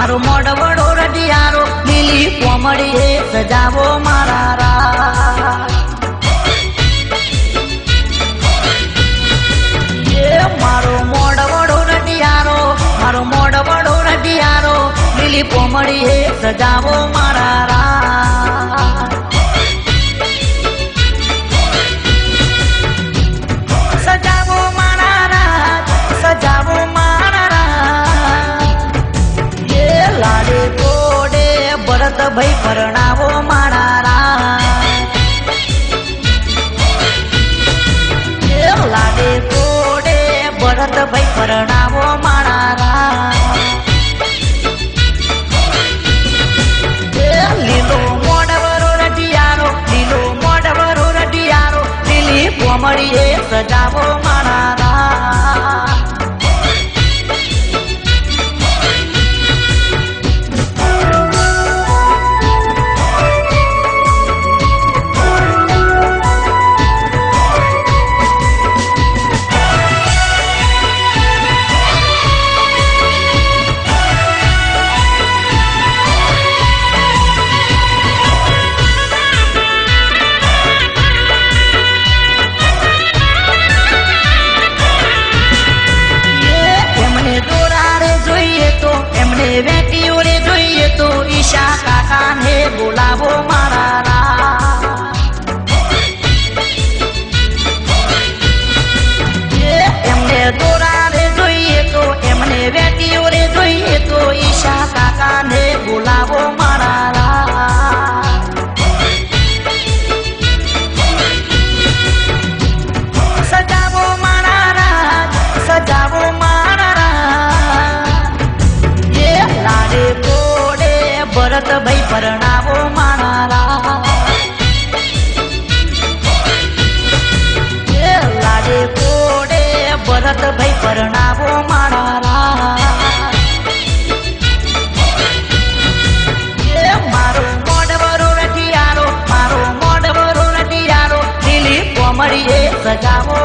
મારો મોઢવડો રડિયારો લીલી કોમળીએ સજાવો મારા રાજ મારો મોઢવડો રડિયારો મારો મોઢવડો રડિયારો લીલી કોમળીએ સજાવો મારા રાજ સજાવો મારા રાજ સજાવો મારા રાજ લાડે કોડે ભરત ભાઈ પરણાવો મારા રાજ લાડે કોડે ભરત ભાઈ પરણાવો મારા રાજ લીલો મોઢવરો રડિયારો લીલો મોઢવરો રડિયારો લીલી કોમળીએ સજાવો મારા રાજ વેટીઓ રે જોઈએ તો ઈશા કાકાને બોલાવો મારા રાજ એમને દોરા રે જોઈએ તો એમને વેટીઓ રે જોઈએ તો ઈશા કાકાને બોલાવો મારા રાજ સજાવો મારા રાજ સજાવો મારા લાડે કોડે ભરત ભાઈ પરણાવો મારા રાજ લાડે કોડે ભરત ભાઈ પરણાવો મારા રાજ મારો મોઢવરો રડિયારો મારો મોઢવરો રડિયારો લીલી કોમળીએ સજાવો